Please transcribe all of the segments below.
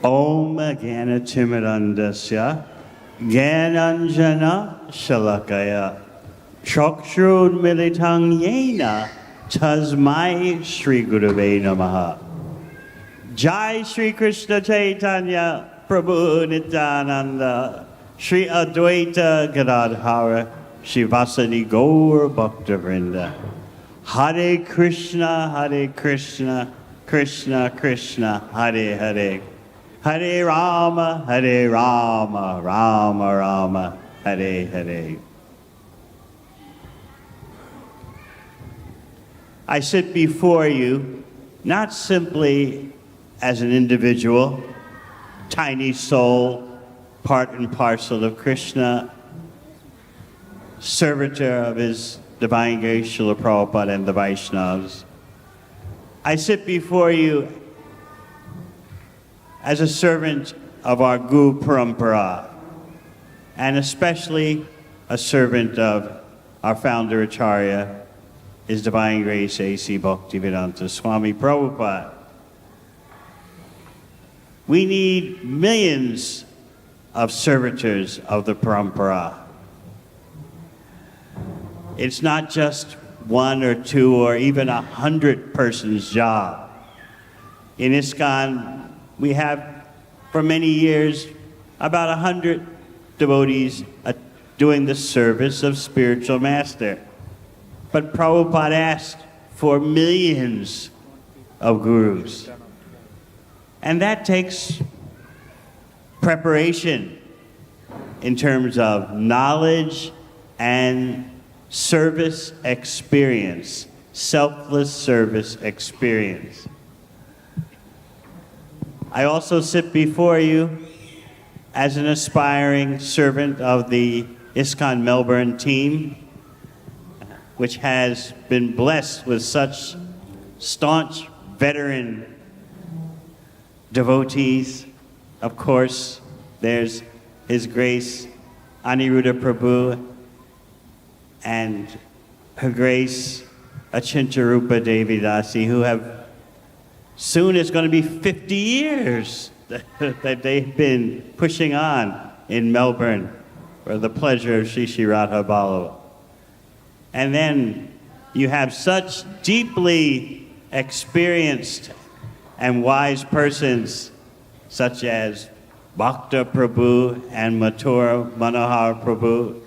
Om Gyanatimirandasya Gyananjana Shalakaya Chakshurmilitang Yena Tasmai Shri Gurave Namaha. Jai Shri Krishna Chaitanya Prabhu Nityananda Shri Advaita Gadadhara Shivasadi Gaur Bhakta Vrinda. Hare Krishna, Krishna Krishna, Hare Hare. Hare Rama, Rama Rama, Hare Hare. I sit before you not simply as an individual, tiny soul, part and parcel of Krishna, servitor of His Divine Grace Srila Prabhupada and the Vaishnavas. I sit before you as a servant of our Guru Parampara, and especially a servant of our founder Acharya, His Divine Grace A.C. Bhaktivedanta Swami Prabhupada. We need millions of servitors of the Parampara. It's not just one or two or even 100 persons' job. In ISKCON, we have for many years about 100 devotees doing the service of spiritual master. But Prabhupada asked for millions of gurus. And that takes preparation in terms of knowledge and service experience, selfless service experience. I also sit before you as an aspiring servant of the ISKCON Melbourne team, which has been blessed with such staunch veteran devotees. Of course, there's His Grace Aniruddha Prabhu and Her Grace Achintarupa Devi Dasi, who have soon it's going to be 50 years that they've been pushing on in Melbourne for the pleasure of Shri Shri Radha Ballava. And then you have such deeply experienced and wise persons such as Bhakta Prabhu and Mathura Manohar Prabhu.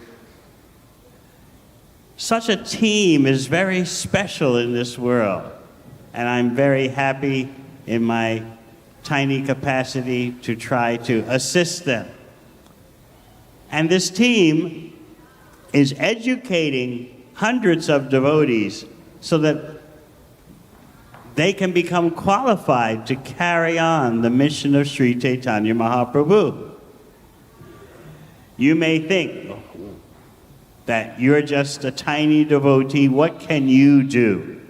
Such a team is very special in this world, and I'm very happy in my tiny capacity to try to assist them. And this team is educating hundreds of devotees so that they can become qualified to carry on the mission of Sri Chaitanya Mahaprabhu. You may think that you're just a tiny devotee. What can you do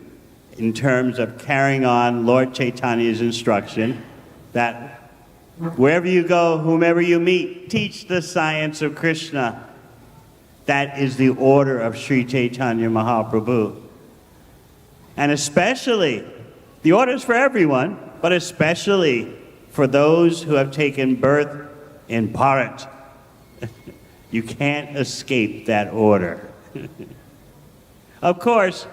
in terms of carrying on Lord Chaitanya's instruction that wherever you go, whomever you meet, teach the science of Krishna? That is the order of Sri Chaitanya Mahaprabhu. And especially, the order is for everyone, but especially for those who have taken birth in Bharat. You can't escape that order. Of course,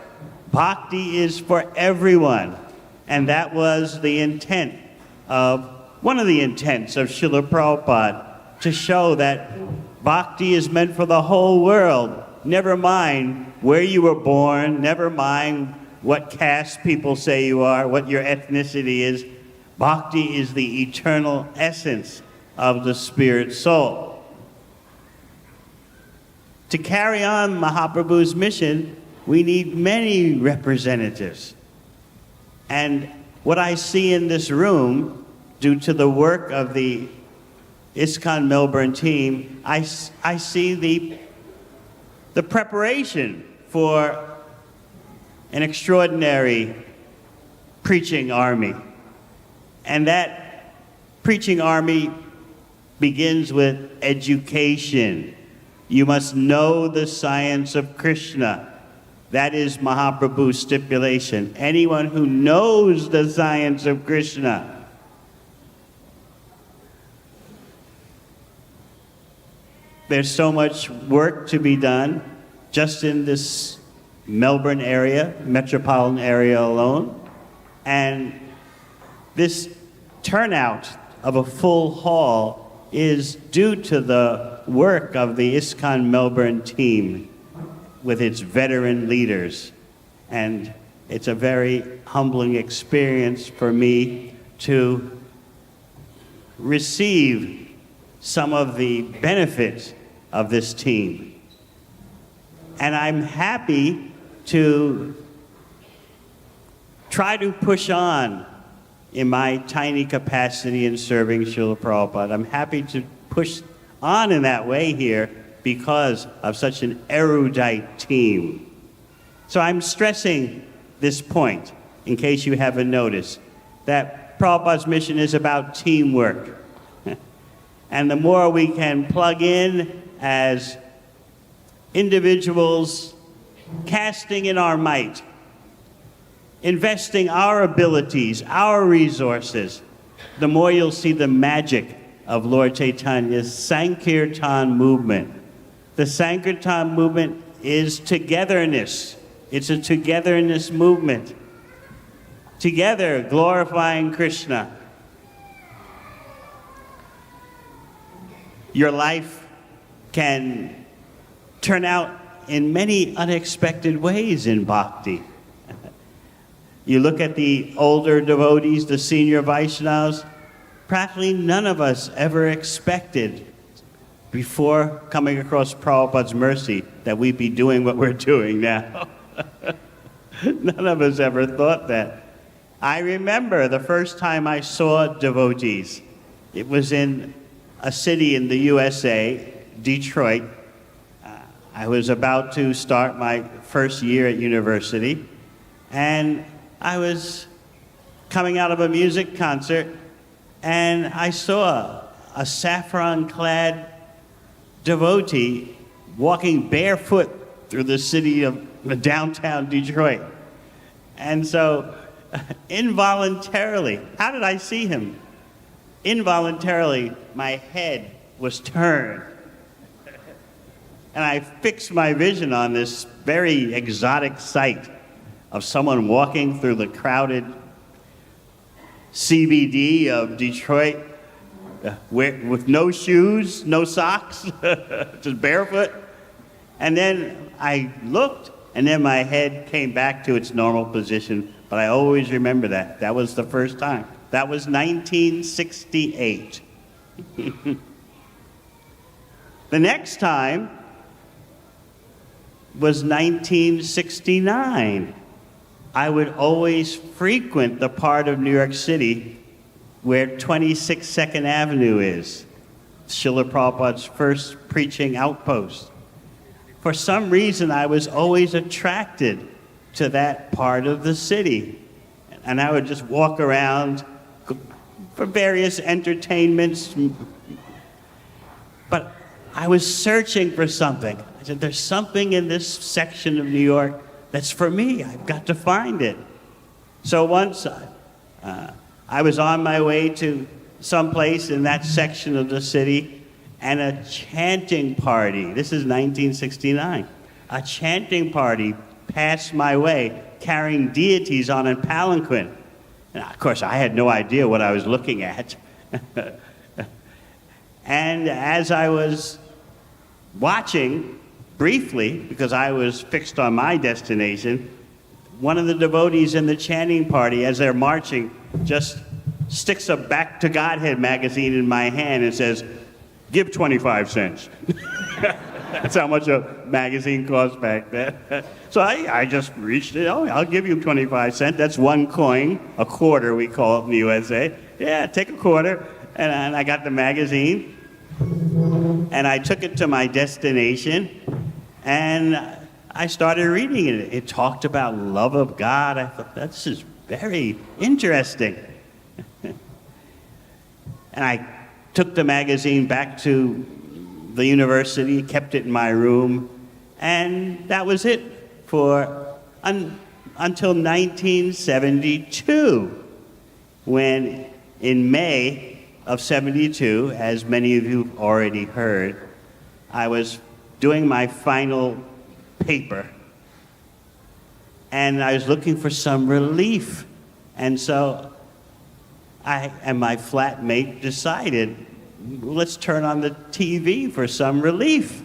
bhakti is for everyone, and that was the intent of, one of the intents of Srila Prabhupada, to show that bhakti is meant for the whole world. Never mind where you were born, never mind what caste people say you are, what your ethnicity is. Bhakti is the eternal essence of the spirit soul. To carry on Mahaprabhu's mission, we need many representatives. And what I see in this room, due to the work of the ISKCON Melbourne team, I see the preparation for an extraordinary preaching army. And that preaching army begins with education. You must know the science of Krishna. That is Mahaprabhu's stipulation. Anyone who knows the science of Krishna There's so much work to be done just in this Melbourne area, metropolitan area alone. And this turnout of a full hall is due to the work of the ISKCON Melbourne team with its veteran leaders. And it's a very humbling experience for me to receive some of the benefits of this team. And I'm happy to try to push on in my tiny capacity in serving Srila Prabhupada. I'm happy to push on in that way here because of such an erudite team. So I'm stressing this point, in case you haven't noticed, that Prabhupada's mission is about teamwork. And the more we can plug in as individuals, casting in our might, investing our abilities, our resources, the more you'll see the magic of Lord Chaitanya's Sankirtan movement. The Sankirtan movement is togetherness. It's a togetherness movement. Together, glorifying Krishna. Your life can turn out in many unexpected ways in bhakti. You look at the older devotees, the senior Vaishnavas, practically none of us ever expected before coming across Prabhupada's mercy that we'd be doing what we're doing now. None of us ever thought that. I remember the first time I saw devotees. It was in a city in the USA, Detroit. I was about to start my first year at university, and I was coming out of a music concert, and I saw a saffron-clad devotee walking barefoot through the city of downtown Detroit. And so, involuntarily, how did I see him? Involuntarily, my head was turned. And I fixed my vision on this very exotic sight of someone walking through the crowded CBD of Detroit with no shoes, no socks, just barefoot. And then I looked, and then my head came back to its normal position. But I always remember that. That was the first time. That was 1968. The next time was 1969. I would always frequent the part of New York City where 26 Second Avenue is, Srila Prabhupada's first preaching outpost. For some reason, I was always attracted to that part of the city. And I would just walk around for various entertainments. But I was searching for something. I said, there's something in this section of New York that's for me. I've got to find it. So once I was on my way to someplace in that section of the city, and a chanting party, this is 1969, a chanting party passed my way carrying deities on a palanquin. And of course, I had no idea what I was looking at. And as I was watching briefly, because I was fixed on my destination, one of the devotees in the chanting party, as they're marching, just sticks a Back to Godhead magazine in my hand and says, "Give 25 cents." That's how much a magazine cost back then. So I just reached it. Oh, I'll give you 25 cents. That's one coin, a quarter we call it in the USA. Yeah, take a quarter. And I got the magazine. And I took it to my destination. And I started reading it. It talked about love of God. I thought, this is very interesting. And I took the magazine back to the university, kept it in my room, and that was it for until 1972, when in May of 72, as many of you have already heard, I was doing my final paper, and I was looking for some relief. And so I and my flatmate decided, let's turn on the TV for some relief.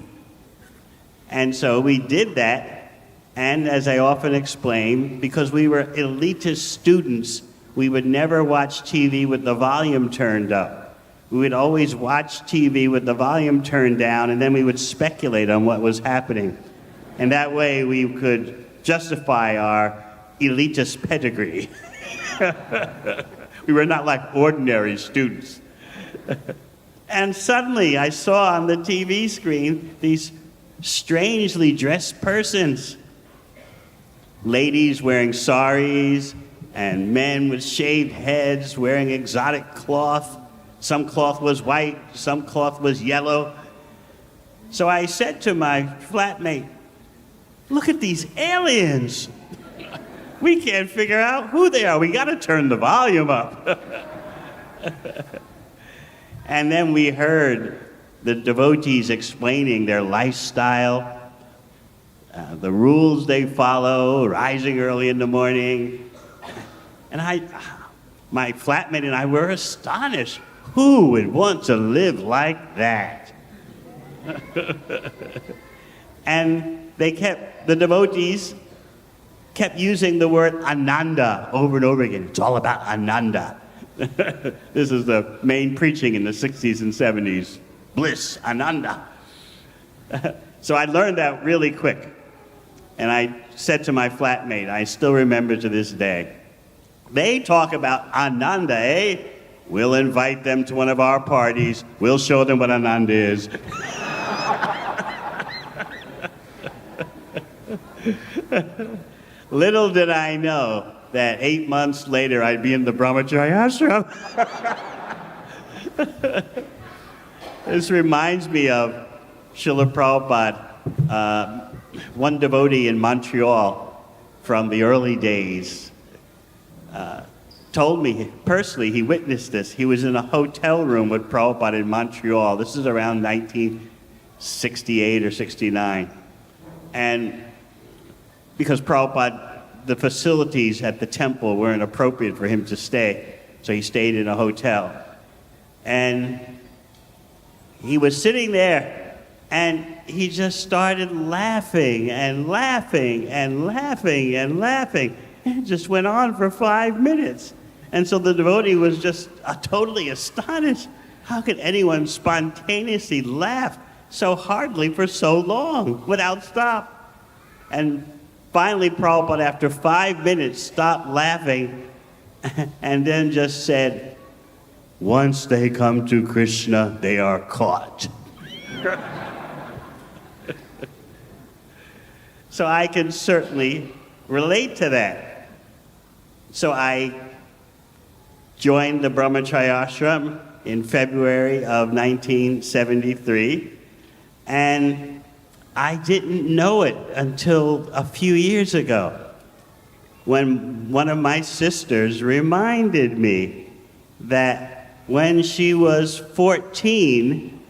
And so we did that, and as I often explain, because we were elitist students, we would never watch TV with the volume turned up. We would always watch TV with the volume turned down, and then we would speculate on what was happening. And that way we could justify our elitist pedigree. We were not like ordinary students. And suddenly I saw on the TV screen these strangely dressed persons. Ladies wearing saris, and men with shaved heads wearing exotic cloth. Some cloth was white, some cloth was yellow. So I said to my flatmate, look at these aliens. We can't figure out who they are. We got to turn the volume up. And then we heard the devotees explaining their lifestyle, the rules they follow, rising early in the morning. And my flatmate and I were astonished. Who would want to live like that? And the devotees kept using the word Ananda over and over again. It's all about Ananda. This is the main preaching in the 60s and 70s. Bliss, Ananda. So I learned that really quick. And I said to my flatmate, I still remember to this day, they talk about Ananda, eh? We'll invite them to one of our parties. We'll show them what Ananda is. Little did I know that 8 months later I'd be in the Brahmacharya ashram. This reminds me of Srila Prabhupada, one devotee in Montreal from the early days. Told me personally, he witnessed this. He was in a hotel room with Prabhupada in Montreal. This is around 1968 or 69. And because Prabhupada, the facilities at the temple weren't appropriate for him to stay, so he stayed in a hotel. And he was sitting there, and he just started laughing and laughing and laughing and laughing. And it just went on for 5 minutes. And so the devotee was just totally astonished. How could anyone spontaneously laugh so hardly for so long without stop? And finally, Prabhupada, after 5 minutes, stopped laughing and then just said, once they come to Krishna, they are caught. So I can certainly relate to that. So I joined the Brahmacharya ashram in February of 1973, and I didn't know it until a few years ago when one of my sisters reminded me that when she was 14,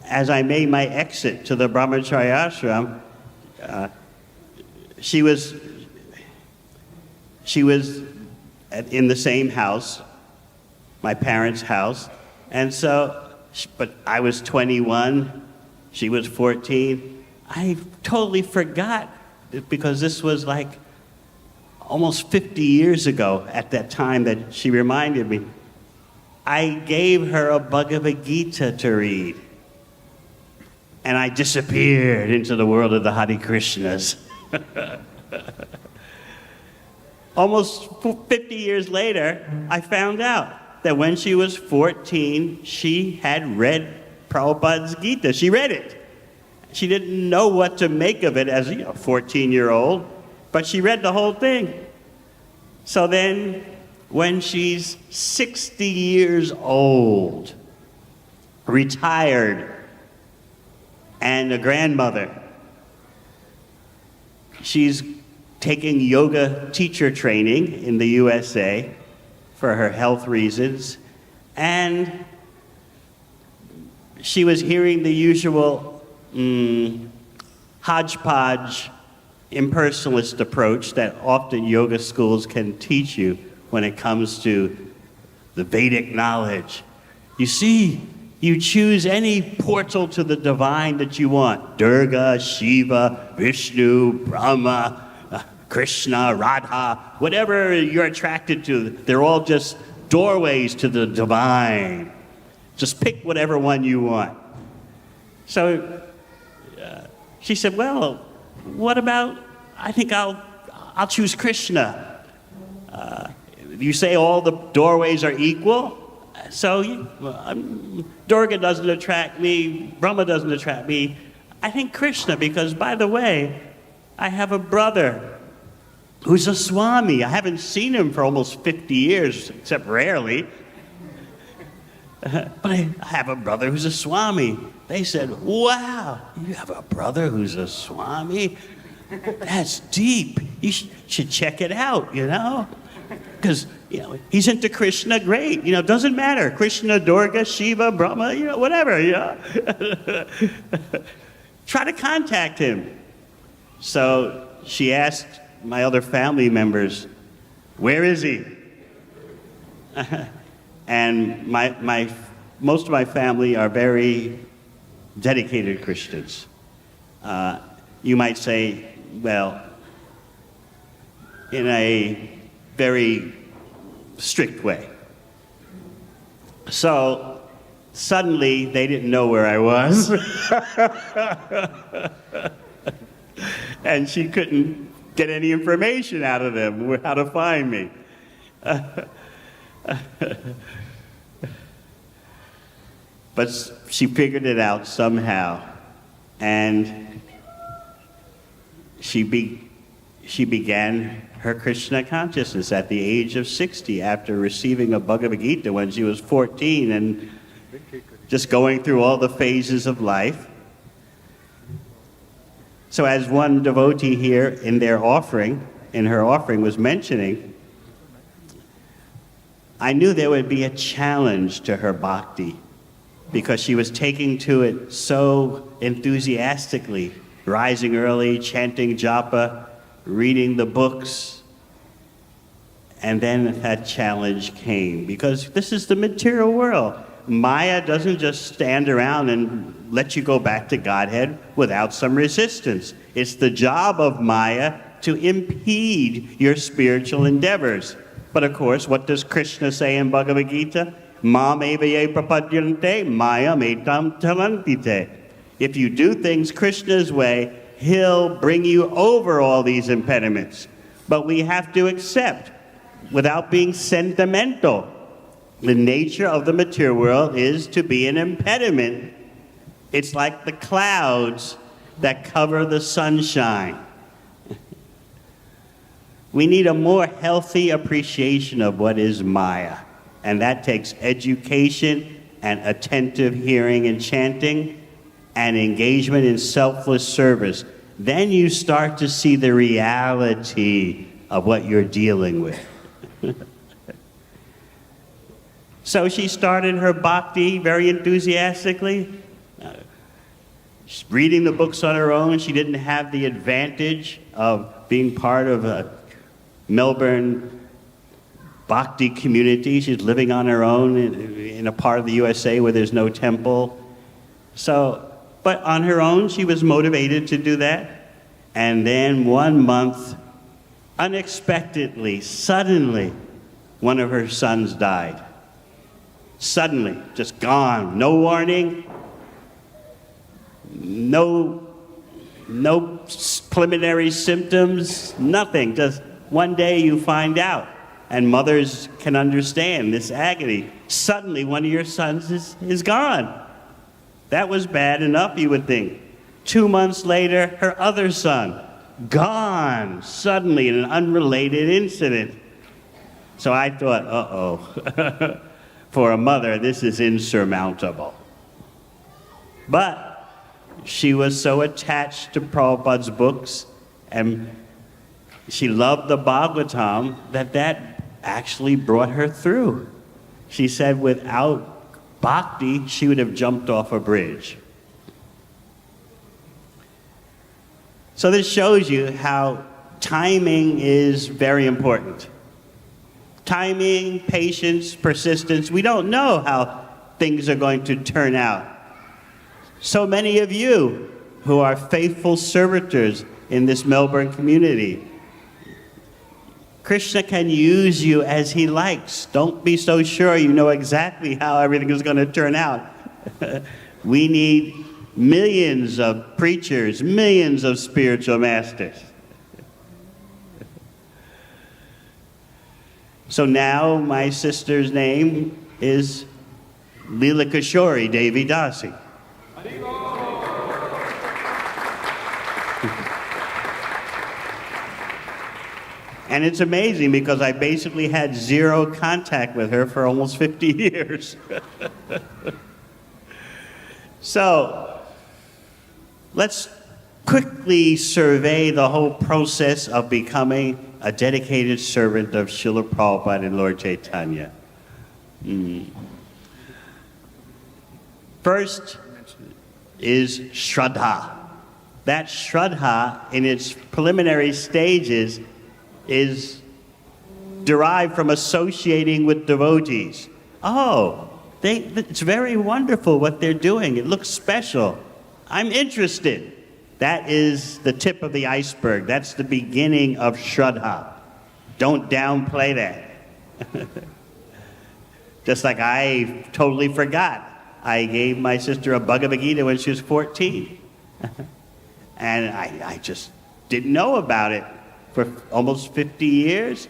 as I made my exit to the Brahmacharya ashram, she was in the same house, my parents' house, and so, but I was 21, she was 14. I totally forgot, because this was like almost 50 years ago at that time that she reminded me. I gave her a Bhagavad Gita to read, and I disappeared into the world of the Hare Krishnas. Almost 50 years later, I found out that when she was 14, she had read Prabhupada's Gita. She read it. She didn't know what to make of it as a 14-year-old, but she read the whole thing. So then, when she's 60 years old, retired, and a grandmother, she's taking yoga teacher training in the USA for her health reasons, and she was hearing the usual hodgepodge, impersonalist approach that often yoga schools can teach you when it comes to the Vedic knowledge. You see, you choose any portal to the divine that you want. Durga, Shiva, Vishnu, Brahma, Krishna, Radha, whatever you're attracted to, they're all just doorways to the divine. Just pick whatever one you want. So she said, well, what about, I think I'll choose Krishna. You say all the doorways are equal? So Durga doesn't attract me, Brahma doesn't attract me. I think Krishna, because by the way, I have a brother who's a Swami. I haven't seen him for almost 50 years, except rarely. But I have a brother who's a Swami. They said, wow, you have a brother who's a Swami? That's deep. You should check it out, you know? Because, you know, he's into Krishna, great. You know, doesn't matter. Krishna, Durga, Shiva, Brahma, you know, whatever, you know? Try to contact him. So she asked my other family members, where is he? And most of my family are very dedicated Christians. You might say, well, in a very strict way. So suddenly they didn't know where I was. And she couldn't get any information out of them, how to find me. But she figured it out somehow, and she began her Krishna consciousness at the age of 60 after receiving a Bhagavad Gita when she was 14 and just going through all the phases of life. So as one devotee here in her offering was mentioning, I knew there would be a challenge to her bhakti because she was taking to it so enthusiastically, rising early, chanting japa, reading the books. And then that challenge came because this is the material world. Maya doesn't just stand around and let you go back to Godhead without some resistance. It's the job of Maya to impede your spiritual endeavors. But of course, what does Krishna say in Bhagavad Gita? Mam eva ye prapadyante, maya metam talantite. If you do things Krishna's way, he'll bring you over all these impediments. But we have to accept, without being sentimental, the nature of the material world is to be an impediment. It's like the clouds that cover the sunshine. We need a more healthy appreciation of what is Maya, and that takes education and attentive hearing and chanting and engagement in selfless service. Then you start to see the reality of what you're dealing with. So she started her bhakti very enthusiastically, reading the books on her own. She didn't have the advantage of being part of a Melbourne bhakti community. She's living on her own in a part of the USA where there's no temple. So, but on her own, she was motivated to do that. And then one month, unexpectedly, suddenly, one of her sons died. Suddenly, just gone. No warning, no preliminary symptoms, nothing. Just one day you find out. And mothers can understand this agony. Suddenly, one of your sons is gone. That was bad enough, you would think. 2 months later, her other son, gone, suddenly in an unrelated incident. So I thought, uh-oh. For a mother, this is insurmountable. But she was so attached to Prabhupada's books, and she loved the Bhagavatam, that actually brought her through. She said without bhakti, she would have jumped off a bridge. So this shows you how timing is very important. Timing, patience, persistence. We don't know how things are going to turn out. So many of you who are faithful servitors in this Melbourne community, Krishna can use you as he likes. Don't be so sure you know exactly how everything is going to turn out. We need millions of preachers, millions of spiritual masters. So now my sister's name is Leela Kishori Devi Dasi. And it's amazing because I basically had zero contact with her for almost 50 years. So, let's quickly survey the whole process of becoming a dedicated servant of Srila Prabhupada and Lord Chaitanya. First is Shraddha. That Shraddha, in its preliminary stages, is derived from associating with devotees. Oh, it's very wonderful what they're doing. It looks special. I'm interested. That is the tip of the iceberg. That's the beginning of Shraddha. Don't downplay that. Just like I totally forgot. I gave my sister a Bhagavad Gita when she was 14. And I just didn't know about it for almost 50 years.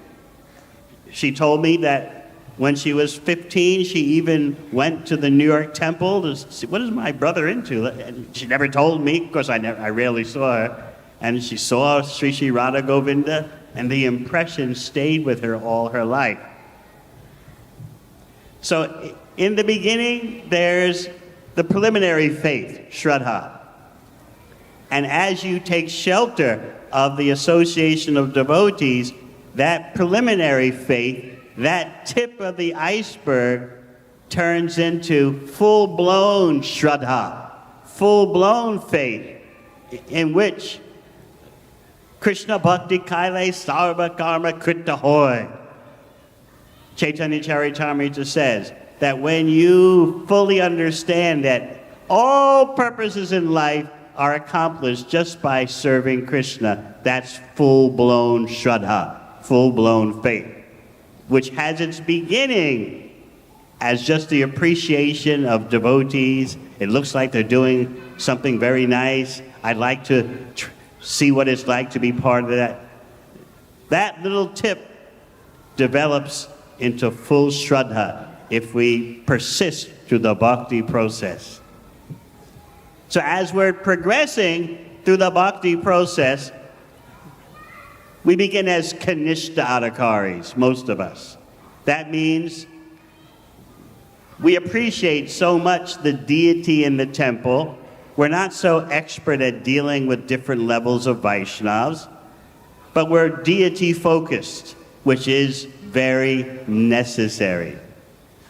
She told me that when she was 15, she even went to the New York temple to see, what is my brother into? And she never told me, because I rarely saw her. And she saw Sri Sri Radha Govinda, and the impression stayed with her all her life. So in the beginning, there's the preliminary faith, Shraddha. And as you take shelter of the association of devotees, that preliminary faith, that tip of the iceberg, turns into full-blown Shraddha, full-blown faith, in which Krishna Bhakti Kaile Sarva Karma Krita Hoy. Chaitanya Charitamrita says that when you fully understand that all purposes in life are accomplished just by serving Krishna, that's full-blown Shraddha, full-blown faith, which has its beginning as just the appreciation of devotees. It looks like they're doing something very nice. I'd like to see what it's like to be part of that. That little tip develops into full Shraddha if we persist through the bhakti process. So as we're progressing through the bhakti process, we begin as Kanishta Adhikaris, most of us. That means we appreciate so much the deity in the temple. We're not so expert at dealing with different levels of Vaishnavas, but we're deity focused, which is very necessary.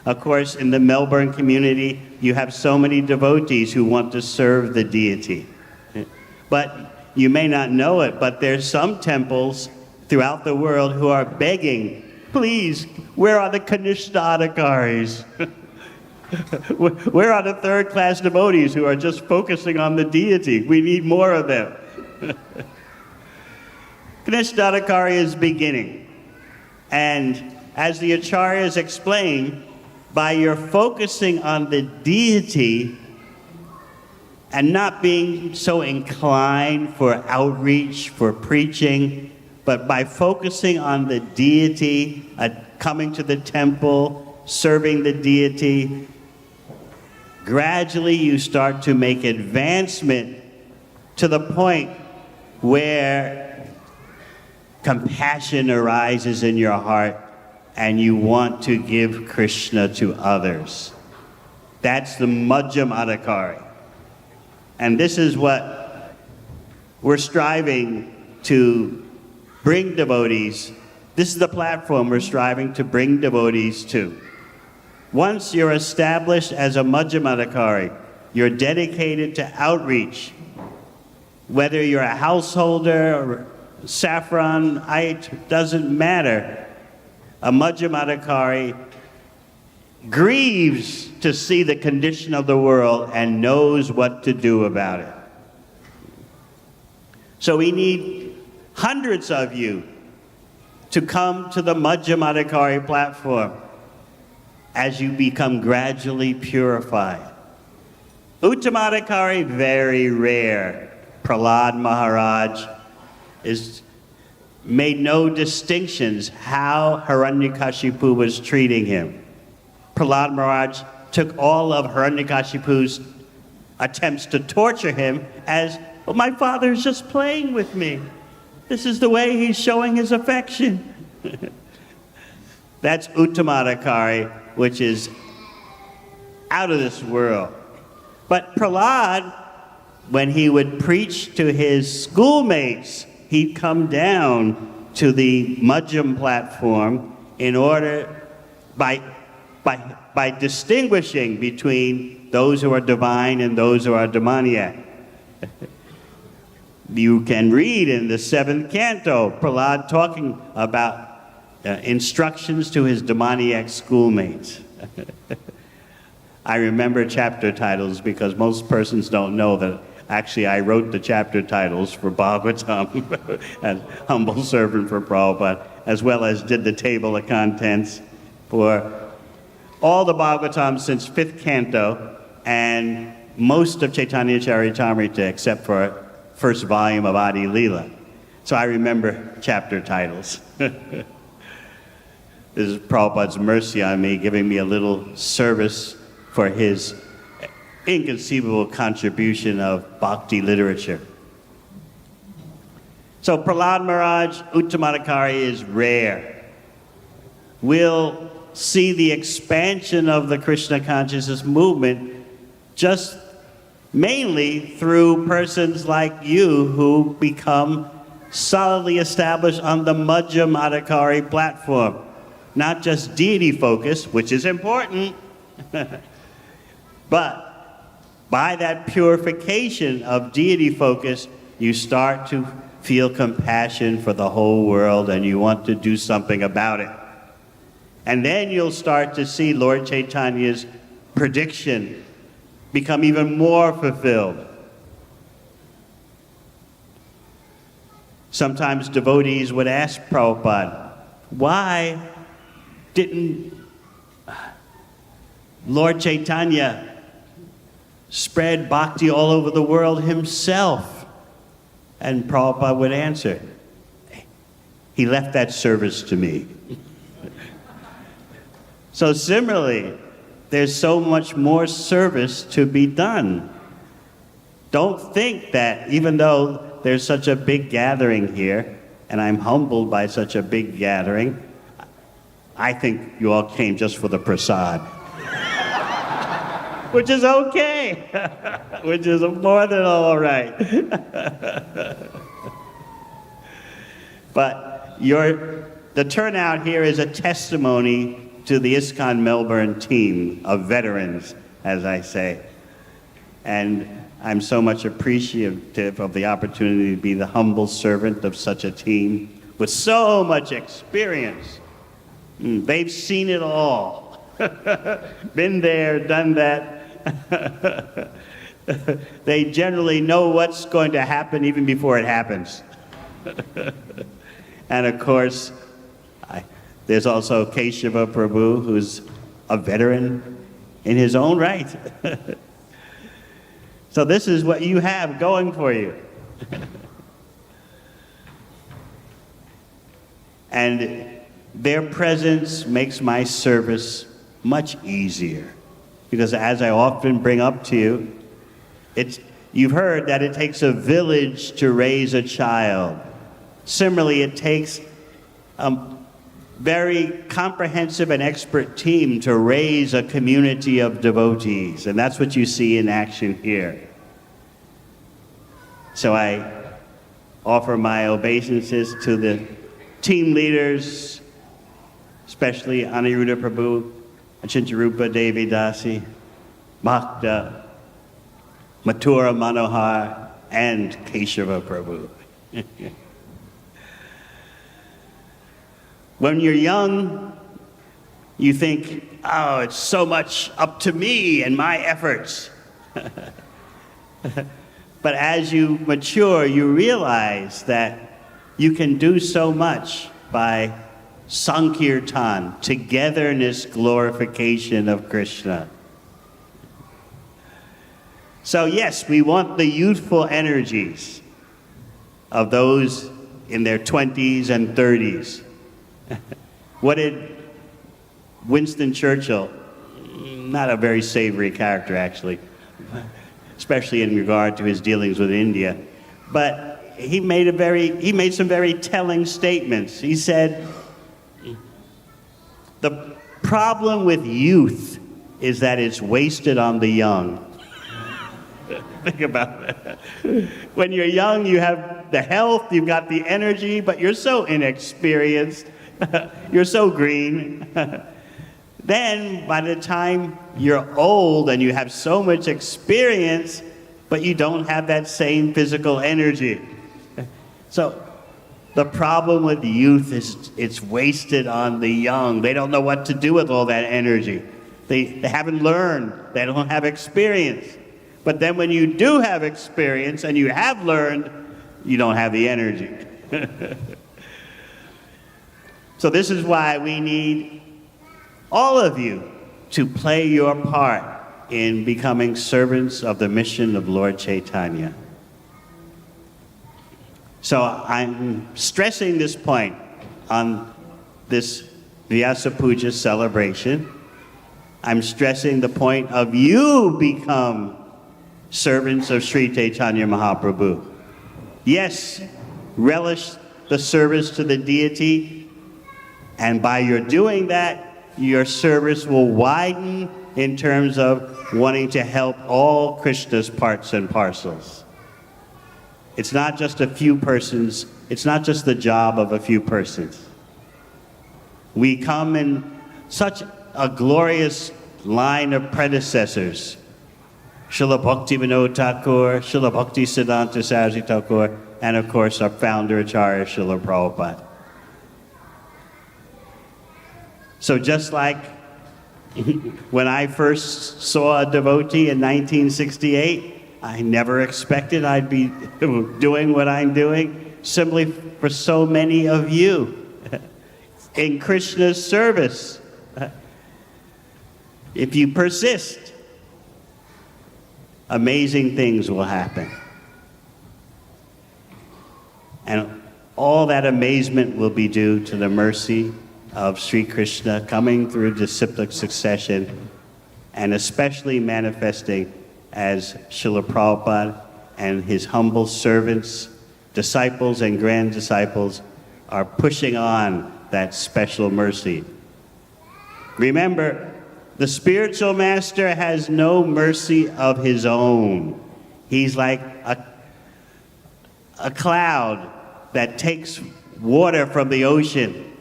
Of course, in the Melbourne community, you have so many devotees who want to serve the deity. But you may not know it, but there's some temples throughout the world who are begging, please, where are the Kanishta Adhikaris? Where are the third-class devotees who are just focusing on the deity? We need more of them. Kanishta Adhikari is beginning. And as the Acharyas explain, by your focusing on the deity and not being so inclined for outreach, for preaching, but by focusing on the deity, coming to the temple, serving the deity, gradually you start to make advancement to the point where compassion arises in your heart and you want to give Krishna to others. That's the Madhyam Adhikari. And this is what we're striving to bring devotees. This is the platform we're striving to bring devotees to. Once you're established as a Madhyam Adhikari, you're dedicated to outreach. Whether you're a householder or saffronite, doesn't matter. A Madhyamadikari grieves to see the condition of the world and knows what to do about it. So we need hundreds of you to come to the Madhyamadikari platform as you become gradually purified. Uttamadikari, very rare. Prahlad Maharaj made no distinctions how Hiranyakashipu was treating him. Prahlad Maharaj took all of Hiranyakashipu's attempts to torture him as, well, my father is just playing with me. This is the way he's showing his affection. That's Uttamadikari, which is out of this world. But Prahlad, when he would preach to his schoolmates, he'd come down to the Madhyam platform in order, by distinguishing between those who are divine and those who are demoniac. You can read in the 7th canto, Prahlad talking about instructions to his demoniac schoolmates. I remember chapter titles because most persons don't know that actually I wrote the chapter titles for Bhagavatam as humble servant for Prabhupada, as well as did the table of contents for all the Bhagavatam since 5th canto and most of Chaitanya Charitamrita except for first volume of Adi Leela. So I remember chapter titles. This is Prabhupada's mercy on me, giving me a little service for his inconceivable contribution of bhakti literature. So Prahlad Maharaj, Uttamadikari is rare. We'll see the expansion of the Krishna consciousness movement just mainly through persons like you who become solidly established on the Madhyamadikari platform. Not just deity focus, which is important, but by that purification of deity focus, you start to feel compassion for the whole world and you want to do something about it. And then you'll start to see Lord Chaitanya's prediction become even more fulfilled. Sometimes devotees would ask Prabhupada, why didn't Lord Chaitanya spread bhakti all over the world himself? And Prabhupada would answer, he left that service to me. So similarly, there's so much more service to be done. Don't think that even though there's such a big gathering here, and I'm humbled by such a big gathering, I think you all came just for the prasad. Which is okay, which is more than all right. But the turnout here is a testimony to the ISKCON Melbourne team of veterans, as I say. And I'm so much appreciative of the opportunity to be the humble servant of such a team with so much experience. They've seen it all. Been there, done that. They generally know what's going to happen even before it happens. And of course, there's also Keshava Prabhu, who's a veteran in his own right. So this is what you have going for you. And their presence makes my service much easier. Because as I often bring up to you, you've heard that it takes a village to raise a child. Similarly, it takes very comprehensive and expert team to raise a community of devotees. And that's what you see in action here. So I offer my obeisances to the team leaders, especially Aniruddha Prabhu, Achintarupa Devi Dasi, Bhakta, Mathura Manohar, and Keshava Prabhu. When you're young, you think, oh, it's so much up to me and my efforts. But as you mature, you realize that you can do so much by Sankirtan, togetherness, glorification of Krishna. So yes, we want the youthful energies of those in their 20s and 30s. What did Winston Churchill, not a very savory character actually, especially in regard to his dealings with India, but he made some very telling statements. He said, the problem with youth is that it's wasted on the young. Think about that. When you're young, you have the health, you've got the energy, but you're so inexperienced. You're so green. Then, by the time you're old and you have so much experience, but you don't have that same physical energy. So, the problem with youth is it's wasted on the young. They don't know what to do with all that energy. They haven't learned. They don't have experience. But then when you do have experience and you have learned, you don't have the energy. So this is why we need all of you to play your part in becoming servants of the mission of Lord Chaitanya. So I'm stressing this point on this Vyasa Puja celebration. I'm stressing the point of you become servants of Sri Chaitanya Mahaprabhu. Yes, relish the service to the deity, and by your doing that, your service will widen in terms of wanting to help all Krishna's parts and parcels. It's not just a few persons, it's not just the job of a few persons. We come in such a glorious line of predecessors. Srila Bhaktivinoda Thakur, Srila Bhakti Siddhanta Saraswati Thakur, and of course our founder Acharya Srila Prabhupada. So just like when I first saw a devotee in 1968, I never expected I'd be doing what I'm doing, simply for so many of you in Krishna's service. If you persist, amazing things will happen. And all that amazement will be due to the mercy of Sri Krishna coming through disciplic succession and especially manifesting as Srila Prabhupada and his humble servants, disciples and grand disciples are pushing on that special mercy. Remember, the spiritual master has no mercy of his own. He's like a cloud that takes water from the ocean,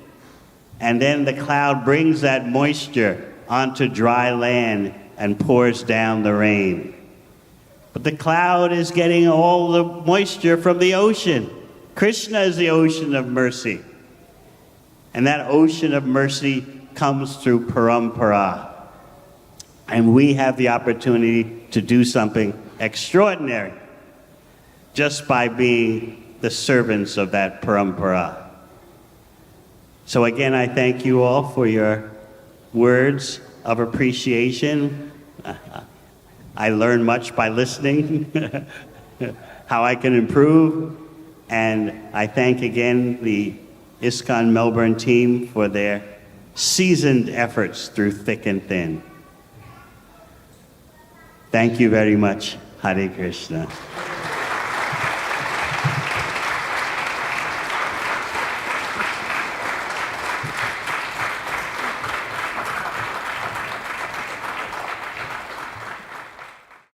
and then the cloud brings that moisture onto dry land and pours down the rain. But the cloud is getting all the moisture from the ocean. Krishna is the ocean of mercy. And that ocean of mercy comes through parampara. And we have the opportunity to do something extraordinary just by being the servants of that parampara. So again, I thank you all for your words of appreciation. I learn much by listening, how I can improve. And I thank again the ISKCON Melbourne team for their seasoned efforts through thick and thin. Thank you very much. Hare Krishna.